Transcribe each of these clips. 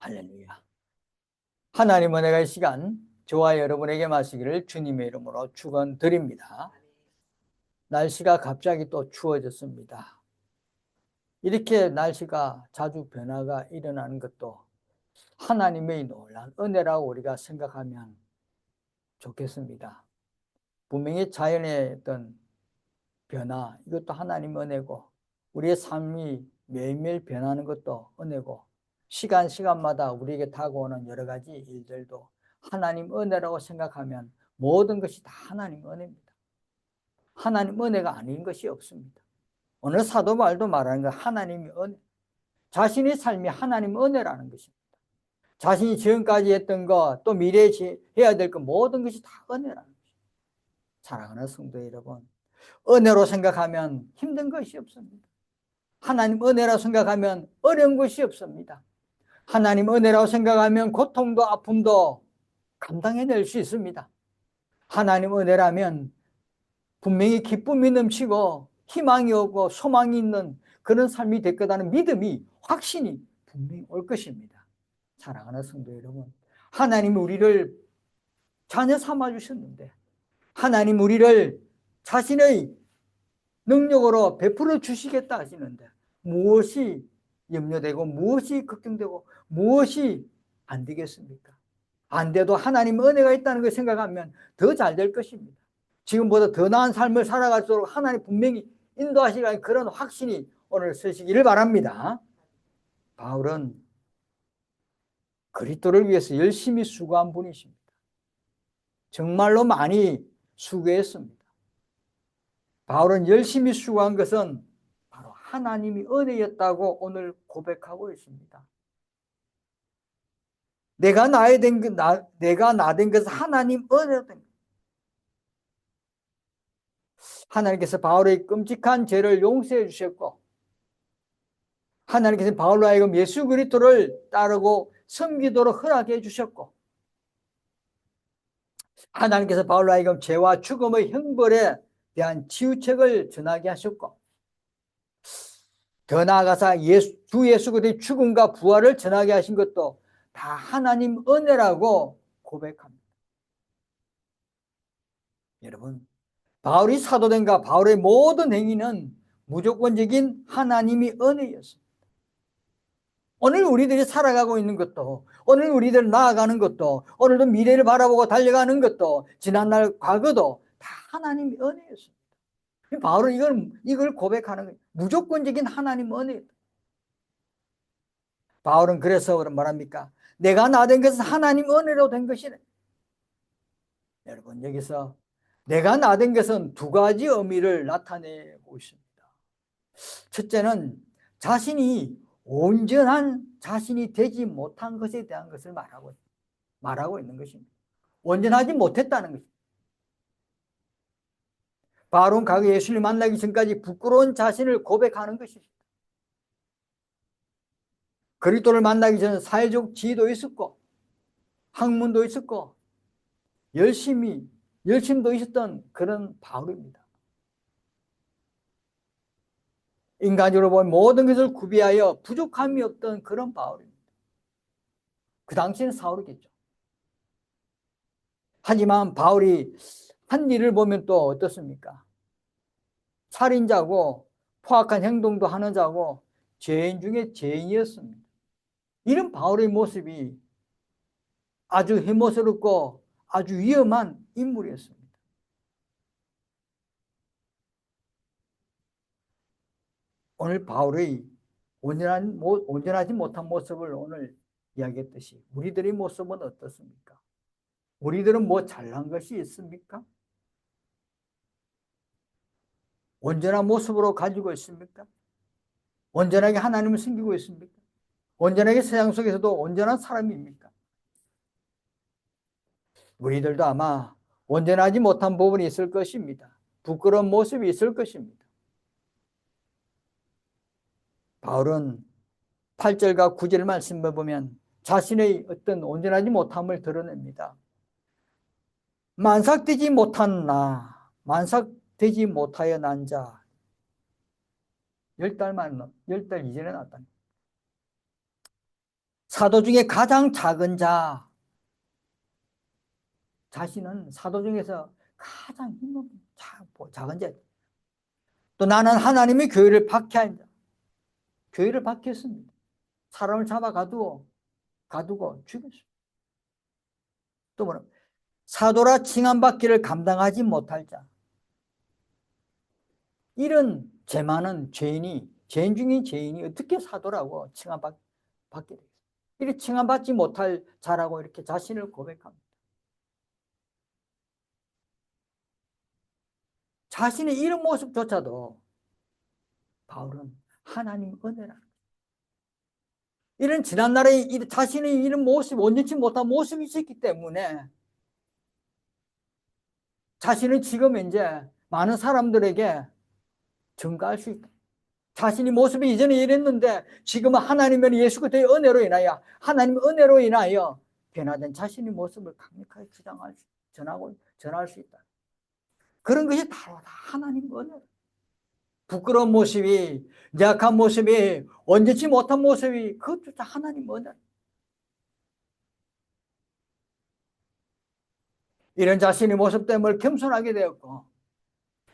할렐루야. 하나님 은혜가 이 시간 저와 여러분에게 마시기를 주님의 이름으로 축원드립니다. 날씨가 갑자기 또 추워졌습니다. 이렇게 날씨가 자주 변화가 일어나는 것도 하나님의 놀라운 은혜라고 우리가 생각하면 좋겠습니다. 분명히 자연의 어떤 변화, 이것도 하나님 은혜고, 우리의 삶이 매일매일 변하는 것도 은혜고, 시간마다 우리에게 다가오는 여러 가지 일들도 하나님 은혜라고 생각하면 모든 것이 다 하나님 은혜입니다. 하나님 은혜가 아닌 것이 없습니다. 오늘 사도 바울도 말하는 건 하나님의 은혜, 자신의 삶이 하나님 은혜라는 것입니다. 자신이 지금까지 했던 것, 또 미래에 해야 될 것, 모든 것이 다 은혜라는 것입니다. 사랑하는 성도 여러분, 은혜로 생각하면 힘든 것이 없습니다. 하나님 은혜라고 생각하면 어려운 것이 없습니다. 하나님 은혜라고 생각하면 고통도 아픔도 감당해낼 수 있습니다. 하나님 은혜라면 분명히 기쁨이 넘치고 희망이 오고 소망이 있는 그런 삶이 될 거라는 믿음이, 확신이 분명히 올 것입니다. 사랑하는 성도 여러분, 하나님이 우리를 자녀 삼아 주셨는데, 하나님 우리를 자신의 능력으로 베풀어 주시겠다 하시는데, 무엇이 염려되고 무엇이 걱정되고 무엇이 안 되겠습니까? 안 돼도 하나님 은혜가 있다는 걸 생각하면 더 잘 될 것입니다. 지금보다 더 나은 삶을 살아갈수록 하나님 분명히 인도하시라는 그런 확신이 오늘 서시기를 바랍니다. 바울은 그리스도를 위해서 열심히 수고한 분이십니다. 정말로 많이 수고했습니다. 바울은 열심히 수고한 것은 바로 하나님이 은혜였다고 오늘 고백하고 있습니다. 내가 나 된 것은 하나님 은혜로 된 것. 하나님께서 바울의 끔찍한 죄를 용서해 주셨고, 하나님께서 바울로 하여금 예수 그리스도를 따르고 섬기도록 허락해 주셨고, 하나님께서 바울로 하여금 죄와 죽음의 형벌에 대한 치유책을 전하게 하셨고, 더 나아가서 주 예수 그리스도의 죽음과 부활을 전하게 하신 것도 다 하나님 은혜라고 고백합니다. 여러분, 바울이 사도된가 바울의 모든 행위는 무조건적인 하나님이 은혜였습니다. 오늘 우리들이 살아가고 있는 것도, 오늘 우리들 나아가는 것도, 오늘도 미래를 바라보고 달려가는 것도, 지난날 과거도 다 하나님의 은혜였습니다. 바울은 이걸 고백하는 거예요. 무조건적인 하나님 은혜. 바울은 그래서 뭐랍니까? 내가 나 된 것은 하나님 은혜로 된 것이래. 여러분, 여기서 내가 나 된 것은 두 가지 의미를 나타내고 있습니다. 첫째는 자신이 온전한 자신이 되지 못한 것에 대한 것을 말하고 있는 것입니다. 온전하지 못했다는 것입니다. 바울은 과거 예수를 만나기 전까지 부끄러운 자신을 고백하는 것입니다. 그리스도를 만나기 전에 사회적 지위도 있었고 학문도 있었고 열심도 있었던 그런 바울입니다. 인간적으로 보면 모든 것을 구비하여 부족함이 없던 그런 바울입니다. 그 당시에는 사울이겠죠. 하지만 바울이 한 일을 보면 또 어떻습니까? 살인자고 포악한 행동도 하는 자고 죄인 중에 죄인이었습니다. 이런 바울의 모습이 아주 해모스럽고 아주 위험한 인물이었습니다. 오늘 바울의 온전하지 못한 모습을 오늘 이야기했듯이 우리들의 모습은 어떻습니까? 우리들은 뭐 잘난 것이 있습니까? 온전한 모습으로 가지고 있습니까? 온전하게 하나님을 섬기고 있습니까? 온전하게 세상 속에서도 온전한 사람입니까? 우리들도 아마 온전하지 못한 부분이 있을 것입니다. 부끄러운 모습이 있을 것입니다. 바울은 8절과 9절 말씀을 보면 자신의 어떤 온전하지 못함을 드러냅니다. 만삭되지 못하여 난 자. 10달 이전에 났다. 사도 중에 가장 작은 자, 자신은 사도 중에서 가장 힘없는 작은 자. 또 나는 하나님의 교회를 박해한 자, 교회를 박해했습니다. 사람을 잡아 가두고 죽였습니다. 또 뭐냐, 사도라 칭함받기를 감당하지 못할 자. 이런 죄 많은 죄인 중인 죄인이 어떻게 사도라고 칭함받게 되겠어요? 이렇게 칭함받지 못할 자라고 이렇게 자신을 고백합니다. 자신의 이런 모습조차도 바울은 하나님 은혜라. 이런 지난날에 자신의 이런 모습, 온전치 못한 모습이 있었기 때문에 자신은 지금 이제 많은 사람들에게 증가할 수 있다. 자신이 모습이 이전에 이랬는데 지금은 하나님의 예수 그리스도의 은혜로 인하여 하나님의 은혜로 인하여 변화된 자신의 모습을 강력하게 전할 수 있다. 그런 것이 바로 다 하나님 은혜. 부끄러운 모습이, 약한 모습이, 온전치 못한 모습이 그것도 다 하나님 은혜. 이런 자신의 모습 때문에 겸손하게 되었고,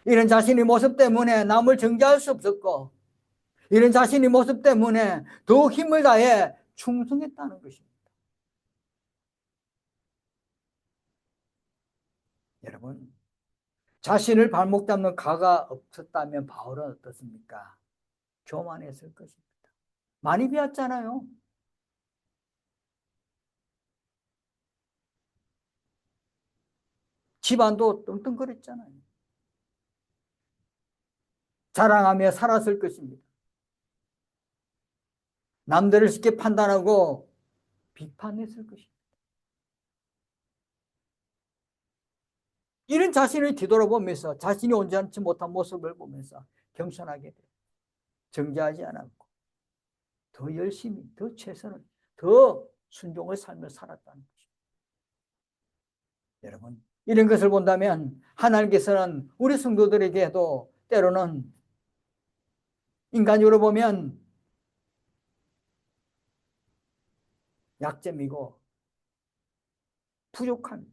이런 자신의 모습 때문에 남을 정죄할 수 없었고, 이런 자신의 모습 때문에 더욱 힘을 다해 충성했다는 것입니다. 여러분, 자신을 발목 잡는 가가 없었다면 바울은 어떻습니까? 교만했을 것입니다. 많이 배웠잖아요. 집안도 떵떵거렸잖아요. 자랑하며 살았을 것입니다. 남들을 쉽게 판단하고 비판했을 것입니다. 이런 자신을 뒤돌아보면서 자신이 온전치 못한 모습을 보면서 겸손하게 돼요. 정죄하지 않았고 더 열심히, 더 최선을, 더 순종을 살며 살았다는 것입니다. 여러분, 이런 것을 본다면 하나님께서는 우리 성도들에게도 때로는 인간적으로 보면 약점이고 부족함,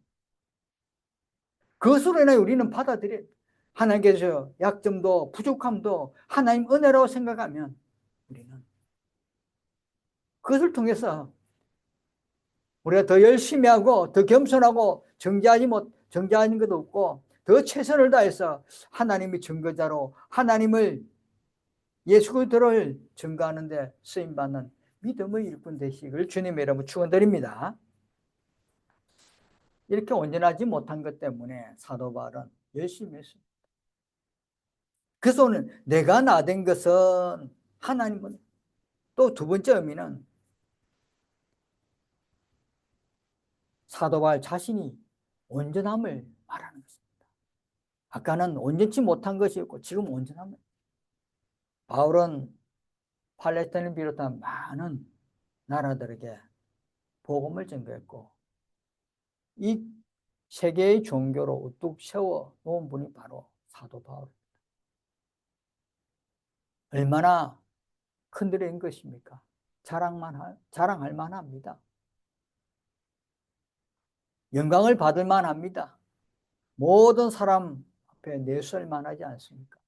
그것으로 인해 우리는 받아들여요. 하나님께서 약점도 부족함도 하나님 은혜라고 생각하면 우리는 그것을 통해서 우리가 더 열심히 하고 더 겸손하고 정죄하는 것도 없고 더 최선을 다해서 하나님의 증거자로 하나님을 예수 그리스도를 증거하는 데 쓰임받는 믿음의 일꾼 되시기를 주님의 이름으로 축원드립니다. 이렇게 온전하지 못한 것 때문에 사도 바울은 열심히 했습니다. 그래서 오늘 내가 나된 것은 하나님은, 또 두 번째 의미는 사도 바울 자신이 온전함을 말하는 것입니다. 아까는 온전치 못한 것이었고 지금 온전함을. 바울은 팔레스타인을 비롯한 많은 나라들에게 복음을 전거했고 이 세계의 종교로 우뚝 세워 놓은 분이 바로 사도 바울. 얼마나 큰 일인 것입니까? 자랑할 만합니다. 영광을 받을 만합니다. 모든 사람 앞에 내설 만하지 않습니까?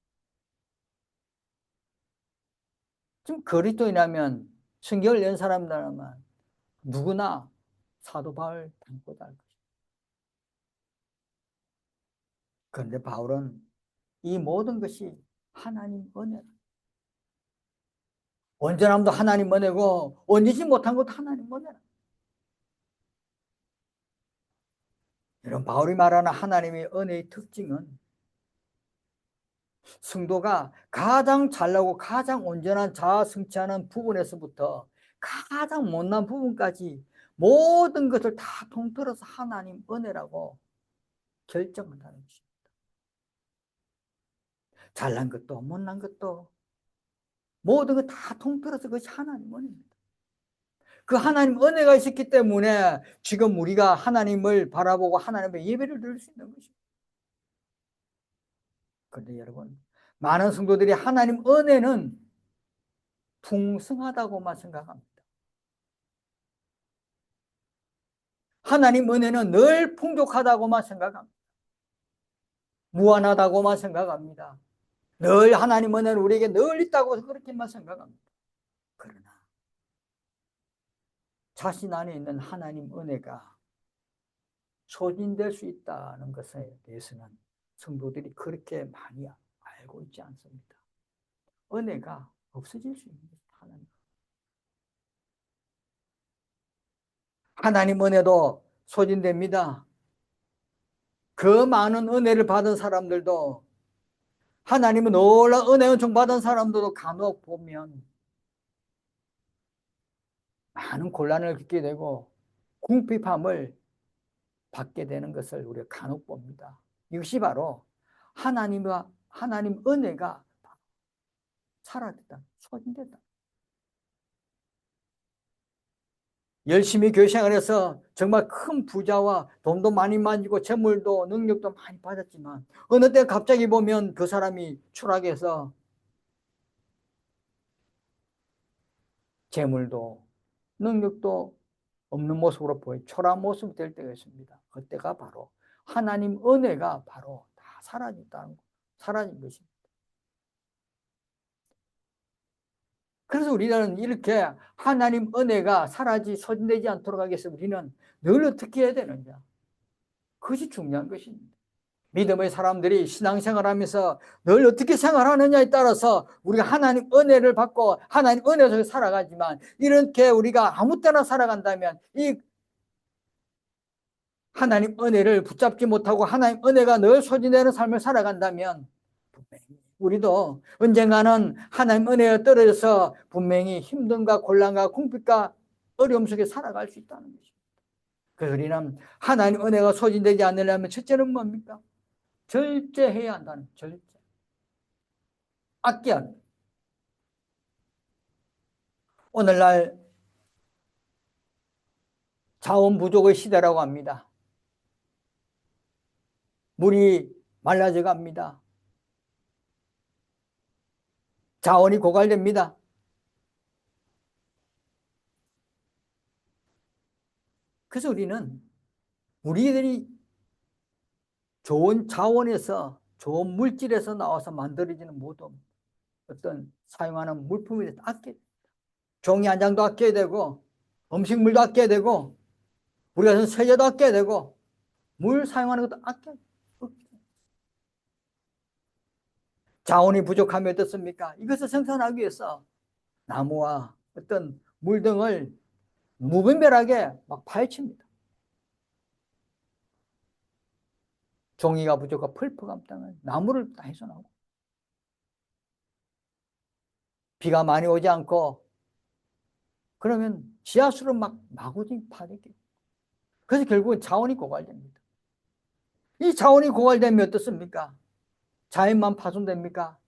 지금 그리스도인이라면 성경을 연 사람들만 누구나 사도 바울 닮고다 할 것입니다. 그런데 바울은 이 모든 것이 하나님 은혜다. 온전함도 하나님 은혜고 온전치 못한 것도 하나님 은혜다. 이런 바울이 말하는 하나님의 은혜의 특징은 성도가 가장 잘나고 가장 온전한 자아 성취하는 부분에서부터 가장 못난 부분까지 모든 것을 다 통틀어서 하나님 은혜라고 결정한다는 것입니다. 잘난 것도 못난 것도 모든 것 다 통틀어서 그것이 하나님 은혜입니다. 그 하나님 은혜가 있었기 때문에 지금 우리가 하나님을 바라보고 하나님의 예배를 드릴 수 있는 것입니다. 그런데 여러분, 많은 성도들이 하나님 은혜는 풍성하다고만 생각합니다. 하나님 은혜는 늘 풍족하다고만 생각합니다. 무한하다고만 생각합니다. 늘 하나님 은혜는 우리에게 늘 있다고 그렇게만 생각합니다. 그러나 자신 안에 있는 하나님 은혜가 소진될 수 있다는 것에 대해서는 성도들이 그렇게 많이 알고 있지 않습니다. 은혜가 없어질 수 있는 것입니다. 하나님 은혜도 소진됩니다. 그 많은 은혜를 받은 사람들도, 하나님은 놀라운 은혜 은총 받은 사람들도 간혹 보면 많은 곤란을 겪게 되고 궁핍함을 받게 되는 것을 우리가 간혹 봅니다. 이것이 바로 하나님 은혜가 사라졌다, 소진됐다. 열심히 교회 생활해서 정말 큰 부자와 돈도 많이 만지고 재물도 능력도 많이 받았지만 어느 때 갑자기 보면 그 사람이 추락해서 재물도 능력도 없는 모습으로 보여 초라한 모습이 될 때가 있습니다. 그때가 바로 하나님 은혜가 바로 다 사라졌다는 거, 사라진 것입니다. 그래서 우리는 이렇게 하나님 은혜가 소진되지 않도록 하기 위해서 우리는 늘 어떻게 해야 되느냐, 그것이 중요한 것입니다. 믿음의 사람들이 신앙생활하면서 늘 어떻게 생활하느냐에 따라서 우리가 하나님 은혜를 받고 하나님 은혜 속에 살아가지만, 이렇게 우리가 아무 때나 살아간다면 이 하나님 은혜를 붙잡지 못하고 하나님 은혜가 늘 소진되는 삶을 살아간다면 분명히 우리도 언젠가는 하나님 은혜에 떨어져서 분명히 힘듦과 곤란과 궁핍과 어려움 속에 살아갈 수 있다는 것입니다. 그래서 우리는 하나님 은혜가 소진되지 않으려면 첫째는 뭡니까? 절제해야 한다는, 절제. 아껴야 한다. 오늘날 자원 부족의 시대라고 합니다. 물이 말라져 갑니다. 자원이 고갈됩니다. 그래서 우리들이 좋은 자원에서, 좋은 물질에서 나와서 만들어지는 모든 어떤 사용하는 물품에 대해서 아껴야 됩니다. 종이 한 장도 아껴야 되고, 음식물도 아껴야 되고, 우리가 세제도 아껴야 되고, 물 사용하는 것도 아껴야 돼요. 자원이 부족하면 어떻습니까? 이것을 생산하기 위해서 나무와 어떤 물 등을 무분별하게 막 파헤칩니다. 종이가 부족하고 펄프가 없다면 나무를 다 훼손하고, 비가 많이 오지 않고 그러면 지하수를 막 마구지 파내게. 그래서 결국은 자원이 고갈됩니다. 이 자원이 고갈되면 어떻습니까? 자연만 파손됩니까?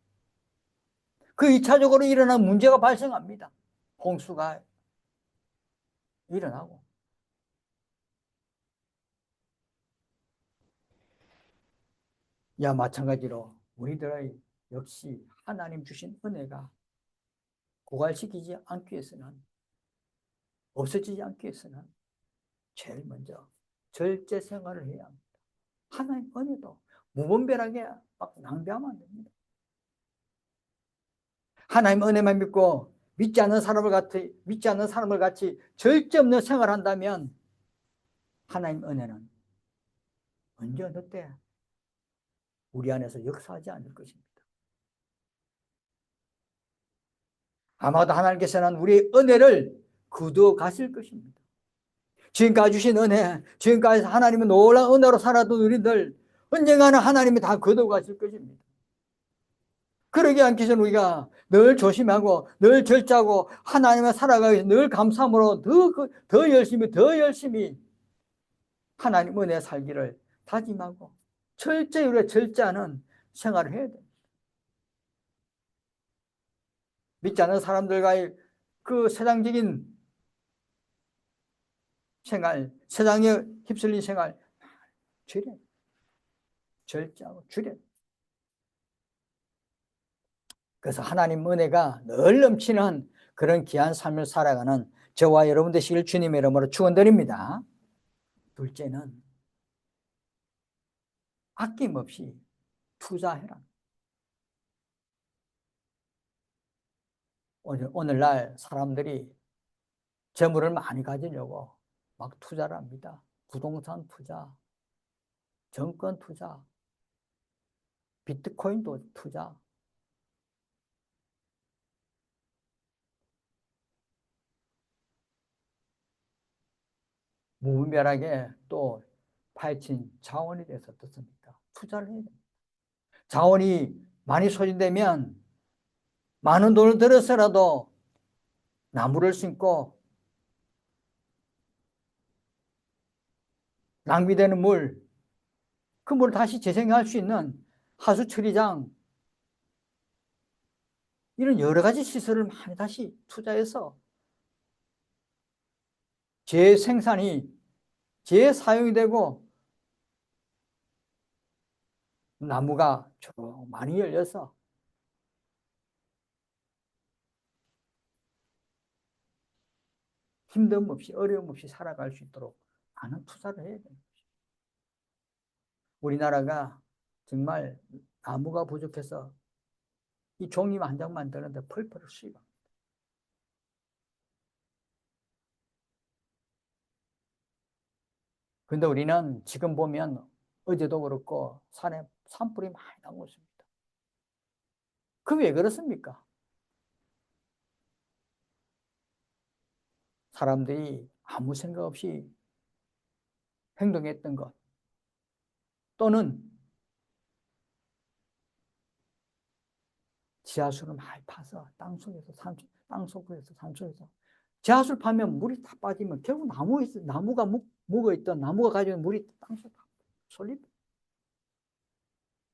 그 2차적으로 일어난 문제가 발생합니다. 홍수가 일어나고. 마찬가지로 우리들의 역시 하나님 주신 은혜가 고갈시키지 않기 위해서는, 없어지지 않기 위해서는 제일 먼저 절제 생활을 해야 합니다. 하나님 은혜도 무분별하게 막 낭비하면 안 됩니다. 하나님 은혜만 믿고 믿지 않는 사람을 같이 절제 없는 생활을 한다면 하나님 은혜는 언제 어느 때 우리 안에서 역사하지 않을 것입니다. 아마도 하나님께서는 우리의 은혜를 거두어 가실 것입니다. 지금까지 주신 은혜, 지금까지 하나님의 놀라운 은혜로 살았던 우리들 언젠가는 하나님이 다 거두어 가실 것입니다. 그러기 않기 전 우리가 늘 조심하고 늘 절제하고 하나님과 살아가기 위해서 늘 감사함으로 더 열심히 하나님 은혜 살기를 다짐하고 철저히 절제하는 생활을 해야 됩니다. 믿지 않는 사람들과의 그 세상적인 생활, 세상에 휩쓸린 생활 줄여, 절제하고 줄여. 그래서 하나님 은혜가 늘 넘치는 그런 귀한 삶을 살아가는 저와 여러분 되시길 주님의 이름으로 축원드립니다. 둘째는 아낌없이 투자해라. 오늘날 사람들이 재물을 많이 가지려고 막 투자를 합니다. 부동산 투자, 정권 투자, 비트코인도 투자. 무분별하게 또 파헤친 자원이 돼서 어떻습니까? 투자를 해야 됩니다. 자원이 많이 소진되면 많은 돈을 들여서라도 나무를 심고 낭비되는 물, 그 물을 다시 재생할 수 있는 하수 처리장, 이런 여러 가지 시설을 많이 다시 투자해서 재생산이, 재사용이 되고 나무가 쭉 많이 열려서 힘듦 없이 어려움 없이 살아갈 수 있도록 많은 투자를 해야 됩니다. 우리나라가 정말 나무가 부족해서 이 종이만 한 장 만드는데 펄펄 휘가. 그런데 우리는 지금 보면 어제도 그렇고 산에 산불이 많이 나고 있습니다. 그 왜 그렇습니까? 사람들이 아무 생각 없이 행동했던 것, 또는 지하수를 많이 파서 땅속에서 산속에서 지하수를 파면 물이 다 빠지면 결국 나무가 묵어있던 나무가 가지고 있는 물이 땅속에 다 쏠립니다.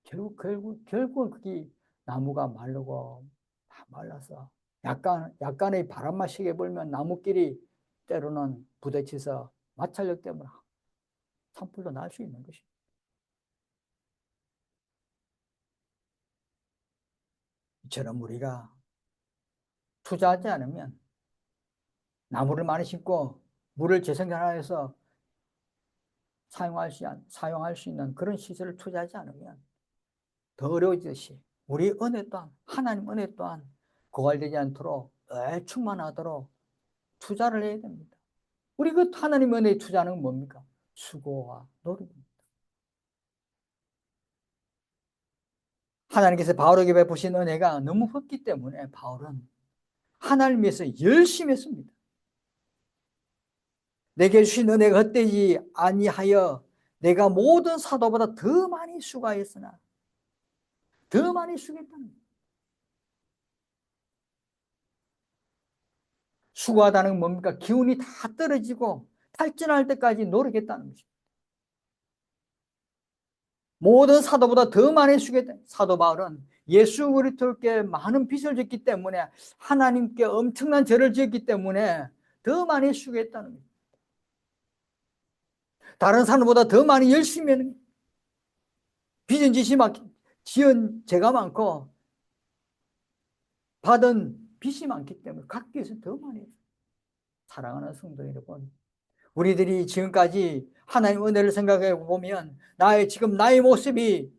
결국 그게 나무가 마르고 다 말라서 약간의 바람만 세게 불면 나무끼리 때로는 부딪혀서 마찰력 때문에 산불도 날 수 있는 것입니다. 이처럼 우리가 투자하지 않으면, 나무를 많이 심고 물을 재생산해서 사용할 수 있는 그런 시설을 투자하지 않으면 더 어려워지듯이 우리 은혜 또한, 하나님 은혜 또한 고갈되지 않도록 늘 충만하도록 투자를 해야 됩니다. 우리 그 하나님 은혜에 투자하는 건 뭡니까? 수고와 노력입니다. 하나님께서 바울에게 베푸신 은혜가 너무 컸기 때문에 바울은 하나님 위해서 열심히 했습니다. 내게 주신 은혜가 헛되지 아니하여 내가 모든 사도보다 더 많이 수고하였으나, 더 많이 수고했다는 거예요. 수고하다는 건 뭡니까? 기운이 다 떨어지고 탈진할 때까지 노력했다는 것입니다. 모든 사도보다 더 많이 수고했다. 사도 바울은 예수 그리스도께 많은 빚을 졌기 때문에, 하나님께 엄청난 죄를 지었기 때문에 더 많이 수고했다는 거예요. 다른 사람보다 더 많이 열심히 하는 거예요. 빚은 지은 죄가 많고 받은 빚이 많기 때문에 갖기 위해서 더 많이 했어요. 사랑하는 성도 여러분, 우리들이 지금까지 하나님 은혜를 생각해 보면, 나의 모습이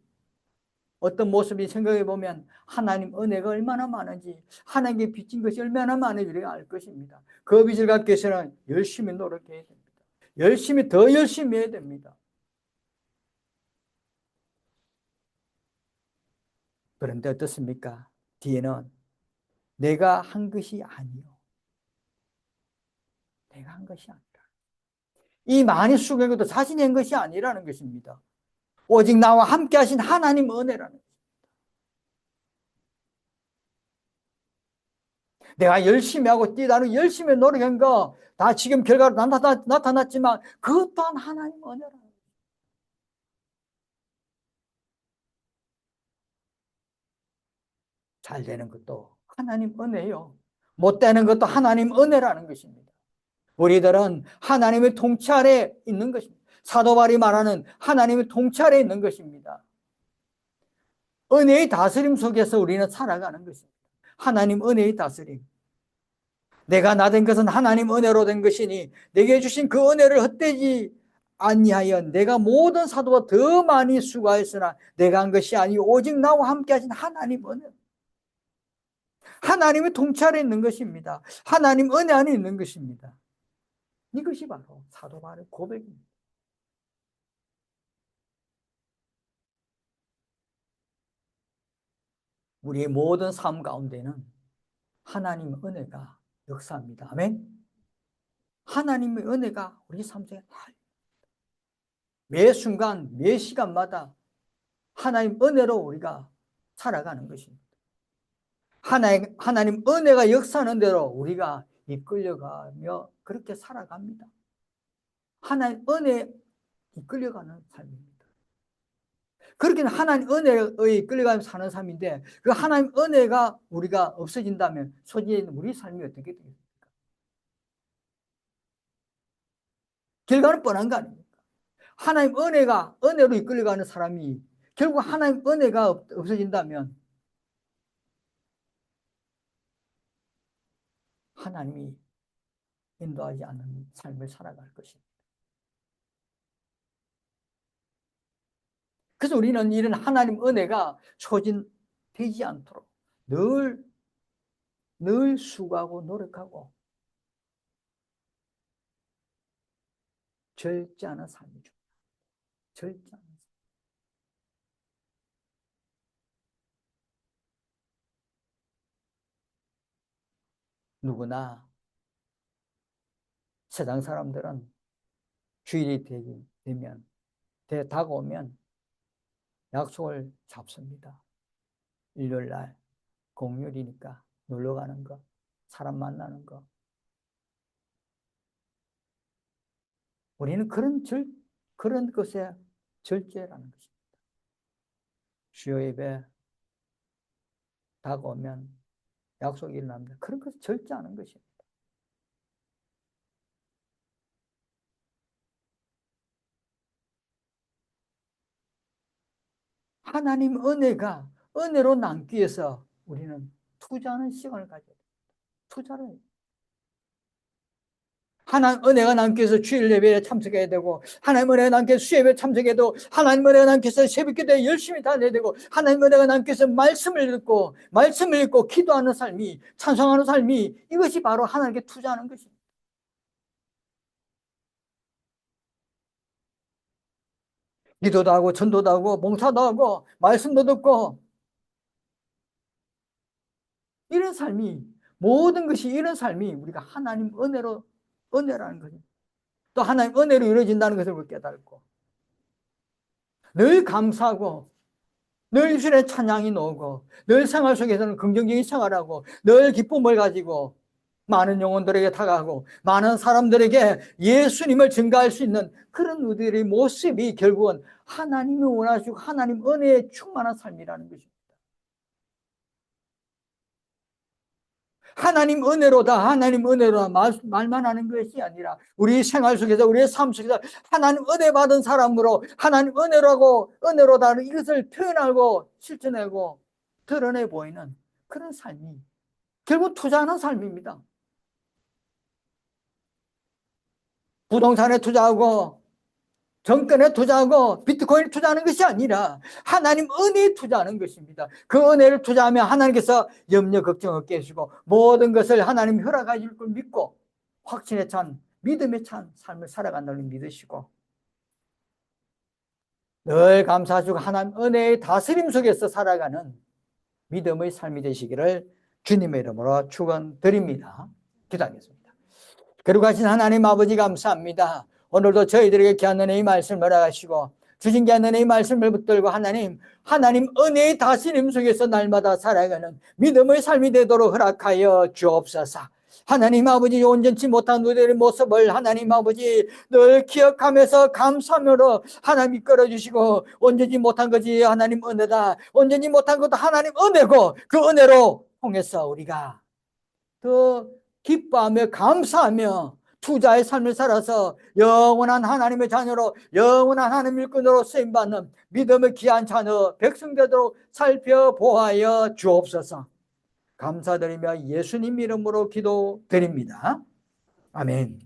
어떤 모습이 생각해 보면 하나님 은혜가 얼마나 많은지, 하나님께 빚진 것이 얼마나 많은지 우리가 알 것입니다. 그 빚을 갚기 위해서는 열심히 노력해야 됩니다. 더 열심히 해야 됩니다. 그런데 어떻습니까? 뒤에는 내가 한 것이 아니요, 내가 한 것이 아니라, 이 많이 수고한 것도 자신이 한 것이 아니라는 것입니다. 오직 나와 함께 하신 하나님 은혜라는 것입니다. 내가 열심히 하고 뛰다는 열심히 노력한 거 다 지금 결과로 나타났지만 그것 또한 하나님 은혜라는 것입니다. 잘 되는 것도 하나님 은혜요, 못 되는 것도 하나님 은혜라는 것입니다. 우리들은 하나님의 통치 아래 있는 것입니다. 사도 바울이 말하는 하나님의 통치 아래 있는 것입니다. 은혜의 다스림 속에서 우리는 살아가는 것입니다. 하나님 은혜의 다스림. 내가 나 된 것은 하나님 은혜로 된 것이니 내게 주신 그 은혜를 헛되지 아니하여 내가 모든 사도보다 더 많이 수고하였으나 내가 한 것이 아니요 오직 나와 함께 하신 하나님 은혜, 하나님의 통치 아래 있는 것입니다. 하나님 은혜 안에 있는 것입니다. 이것이 바로 사도 바울의 고백입니다. 우리의 모든 삶 가운데는 하나님의 은혜가 역사합니다. 아멘. 하나님의 은혜가 우리 삶 속에 매 순간 매 시간마다 하나님 은혜로 우리가 살아가는 것입니다. 하나님 은혜가 역사하는 대로 우리가 이끌려가며 그렇게 살아갑니다. 하나님 은혜에 이끌려가는 삶입니다. 그렇게 하나님 은혜에 이끌려가며 사는 삶인데 그 하나님 은혜가 우리가 없어진다면 소지에 있는 우리 삶이 어떻게 되겠습니까? 결과는 뻔한 거 아닙니까? 하나님 은혜로 이끌려가는 사람이 결국 하나님 은혜가 없어진다면 하나님이 인도하지 않는 삶을 살아갈 것입니다. 그래서 우리는 이런 하나님 은혜가 소진되지 않도록 늘 수고하고 노력하고 절제하는 삶이죠. 절제하는 삶. 누구나 세상 사람들은 주일이 되면 다가오면 약속을 잡습니다. 일요일날 공휴일이니까 놀러 가는 거, 사람 만나는 거. 우리는 그런 것에 절제라는 것입니다. 주요 예배 다가오면 약속이 일어납니다. 그런 것을 절제하는 것입니다. 하나님 은혜로 남기 위해서 우리는 투자하는 시간을 가져야 됩니다. 투자를. 하나님 은혜가 남기 위해서 주일 예배에 참석해야 되고 하나님 은혜가 남기 위해서 수예배에 참석해도 하나님 은혜가 남기 위해서 새벽기도에 열심히 다녀야 되고 하나님 은혜가 남기 위해서 말씀을 읽고 기도하는 삶이 찬송하는 삶이 이것이 바로 하나님께 투자하는 것입니다. 기도도 하고 전도도 하고 봉사도 하고 말씀도 듣고 이런 삶이 모든 것이 이런 삶이 우리가 하나님 은혜라는 것입니다. 또 하나님 은혜로 이루어진다는 것을 깨닫고 늘 감사하고 늘 입술에 찬양이 나오고 늘 생활 속에서는 긍정적인 생활하고 늘 기쁨을 가지고 많은 영혼들에게 다가가고 많은 사람들에게 예수님을 증가할 수 있는 그런 우리들의 모습이 결국은 하나님이 원하시고 하나님 은혜에 충만한 삶이라는 것입니다. 하나님 은혜로다 말만 하는 것이 아니라 우리 생활 속에서 우리의 삶 속에서 하나님 은혜 받은 사람으로 하나님 은혜로다 이것을 표현하고 실천하고 드러내 보이는 그런 삶이 결국 투자하는 삶입니다. 부동산에 투자하고 정권에 투자하고 비트코인에 투자하는 것이 아니라 하나님 은혜에 투자하는 것입니다. 그 은혜를 투자하면 하나님께서 염려 걱정 없게 해주시고 모든 것을 하나님 허락해 줄 걸 믿고 확신에 찬 믿음에 찬 삶을 살아간다는 걸 믿으시고 늘 감사하시고 하나님 은혜의 다스림 속에서 살아가는 믿음의 삶이 되시기를 주님의 이름으로 축원드립니다. 기도하겠습니다. 거룩하신 하나님 아버지 감사합니다. 오늘도 저희들에게 귀한 은혜의 말씀을 허락하시고 주신 귀한 은혜의 말씀을 붙들고 하나님 은혜의 다스림 속에서 날마다 살아가는 믿음의 삶이 되도록 허락하여 주옵소서. 하나님 아버지 온전치 못한 우리의 모습을 하나님 아버지 늘 기억하면서 감사함으로 하나님 이끌어 주시고 온전치 못한 것이 하나님 은혜다. 온전치 못한 것도 하나님 은혜고 그 은혜로 통해서 우리가 더 기뻐하며 감사하며 투자의 삶을 살아서 영원한 하나님의 자녀로 영원한 하나님 일꾼으로 쓰임받는 믿음의 귀한 자녀 백성 되도록 살펴보아여 주옵소서. 감사드리며 예수님 이름으로 기도드립니다. 아멘.